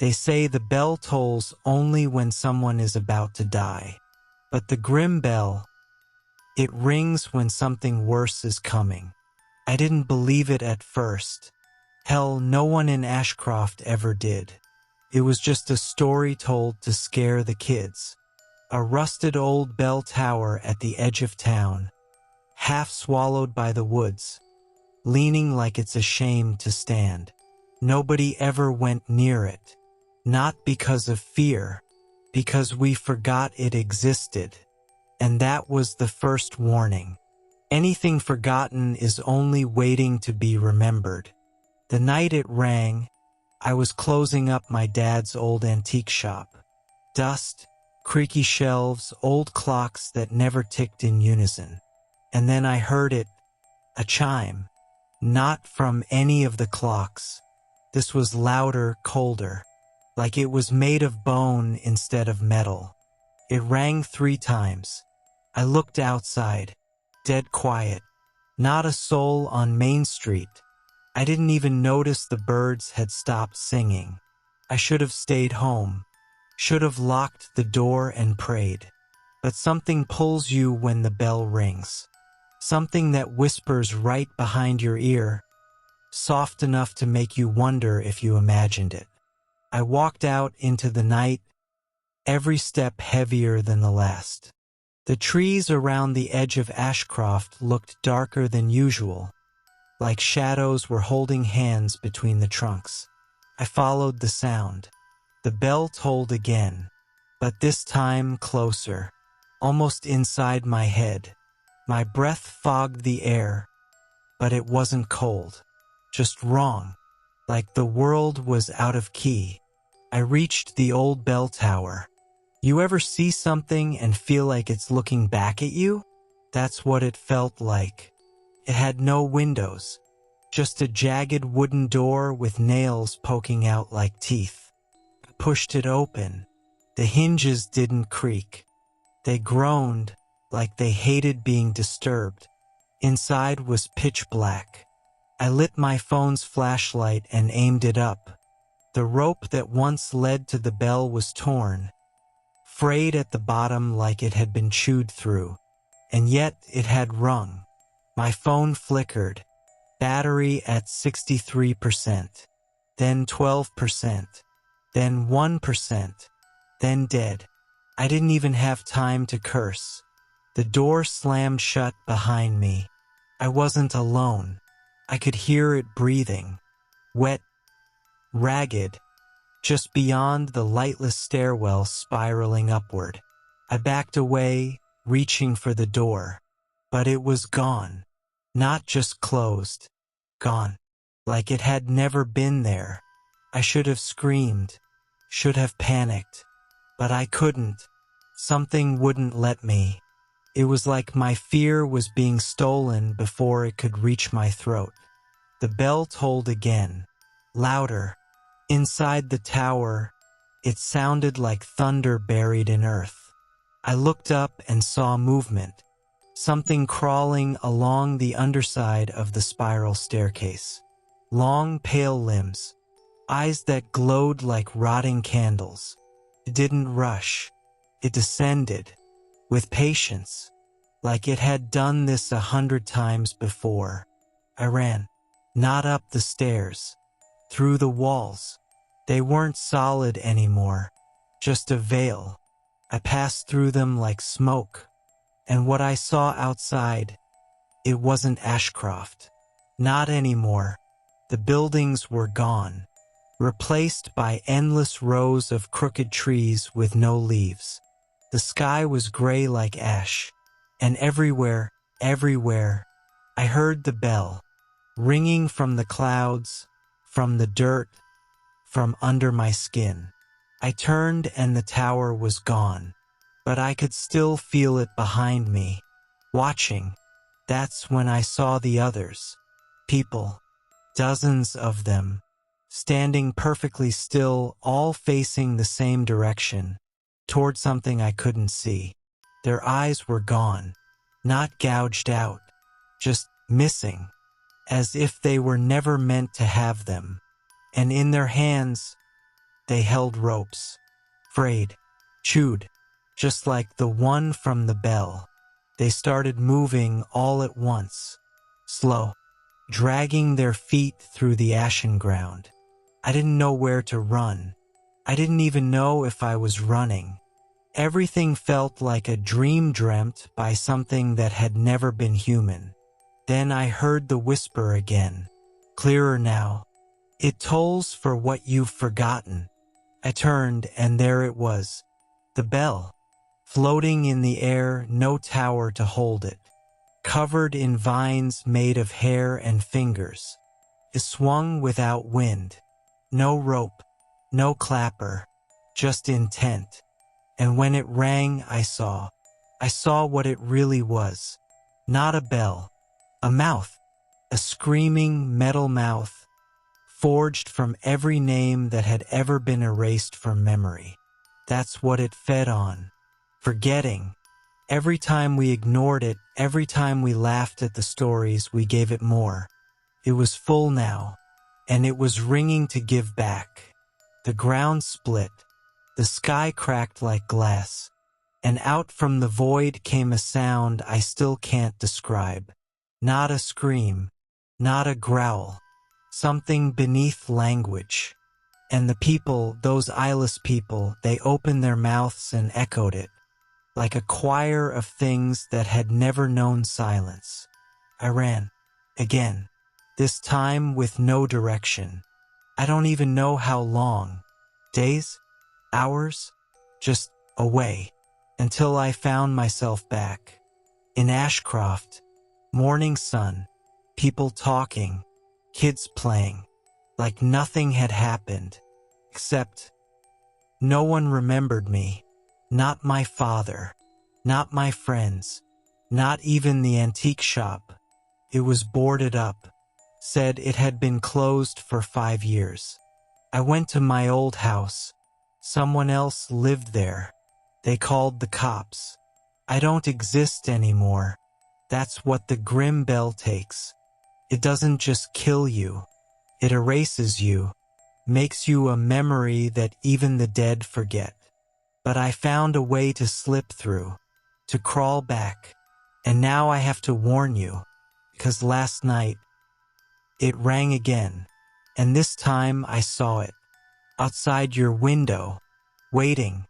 They say the bell tolls only when someone is about to die. But the grim bell, it rings when something worse is coming. I didn't believe it at first. Hell, no one in Ashcroft ever did. It was just a story told to scare the kids. A rusted old bell tower at the edge of town, half swallowed by the woods, leaning like it's ashamed to stand. Nobody ever went near it. Not because of fear, because we forgot it existed. And that was the first warning. Anything forgotten is only waiting to be remembered. The night it rang, I was closing up my dad's old antique shop. Dust, creaky shelves, old clocks that never ticked in unison. And then I heard it, a chime. Not from any of the clocks. This was louder, colder, like it was made of bone instead of metal. It rang 3 times. I looked outside, dead quiet, not a soul on Main Street. I didn't even notice the birds had stopped singing. I should have stayed home, should have locked the door and prayed. But something pulls you when the bell rings. Something that whispers right behind your ear, soft enough to make you wonder if you imagined it. I walked out into the night, every step heavier than the last. The trees around the edge of Ashcroft looked darker than usual, like shadows were holding hands between the trunks. I followed the sound. The bell tolled again, but this time closer, almost inside my head. My breath fogged the air, but it wasn't cold, just wrong, like the world was out of key. I reached the old bell tower. You ever see something and feel like it's looking back at you? That's what it felt like. It had no windows, just a jagged wooden door with nails poking out like teeth. I pushed it open. The hinges didn't creak. They groaned like they hated being disturbed. Inside was pitch black. I lit my phone's flashlight and aimed it up. The rope that once led to the bell was torn, frayed at the bottom like it had been chewed through, and yet it had rung. My phone flickered, battery at 63%, then 12%, then 1%, then dead. I didn't even have time to curse. The door slammed shut behind me. I wasn't alone. I could hear it breathing, wet, ragged, just beyond the lightless stairwell spiraling upward. I backed away, reaching for the door, but it was gone. Not just closed, gone, like it had never been there. I should have screamed, should have panicked, but I couldn't. Something wouldn't let me. It was like my fear was being stolen before it could reach my throat. The bell tolled again, louder. Inside the tower, it sounded like thunder buried in earth. I looked up and saw movement, something crawling along the underside of the spiral staircase. Long, pale limbs, eyes that glowed like rotting candles. It didn't rush. It descended, with patience, like it had done this 100 times before. I ran, not up the stairs, through the walls. They weren't solid anymore, just a veil. I passed through them like smoke, and what I saw outside, it wasn't Ashcroft. Not anymore. The buildings were gone, replaced by endless rows of crooked trees with no leaves. The sky was gray like ash, and everywhere, I heard the bell, ringing from the clouds, from the dirt, from under my skin. I turned and the tower was gone, but I could still feel it behind me, watching. That's when I saw the others. People, dozens of them, standing perfectly still, all facing the same direction, toward something I couldn't see. Their eyes were gone, not gouged out, just missing, as if they were never meant to have them. And in their hands, They held ropes. Frayed. Chewed. Just like the one from the bell. They started moving all at once. Slow. Dragging their feet through the ashen ground. I didn't know where to run. I didn't even know if I was running. Everything felt like a dream dreamt by something that had never been human. Then I heard the whisper again. Clearer now. It tolls for what you've forgotten. I turned and there it was. The bell. Floating in the air, no tower to hold it. Covered in vines made of hair and fingers. It swung without wind. No rope. No clapper. Just intent. And when it rang, I saw what it really was. Not a bell. A mouth. A screaming metal mouth. Forged from every name that had ever been erased from memory. That's what it fed on. Forgetting. Every time we ignored it, every time we laughed at the stories, we gave it more. It was full now. And it was ringing to give back. The ground split. The sky cracked like glass, and out from the void came a sound I still can't describe. Not a scream, not a growl, something beneath language. And the people, those eyeless people, they opened their mouths and echoed it, like a choir of things that had never known silence. I ran, again, this time with no direction. I don't even know how long. Days? Hours, just away, until I found myself back. In Ashcroft, morning sun, people talking, kids playing, like nothing had happened, except no one remembered me, not my father, not my friends, not even the antique shop. It was boarded up, said it had been closed for 5 years. I went to my old house. Someone else lived there. They called the cops. I don't exist anymore. That's what the grim bell takes. It doesn't just kill you. It erases you, makes you a memory that even the dead forget. But I found a way to slip through, to crawl back. And now I have to warn you, because last night, it rang again. And this time I saw it. Outside your window, waiting,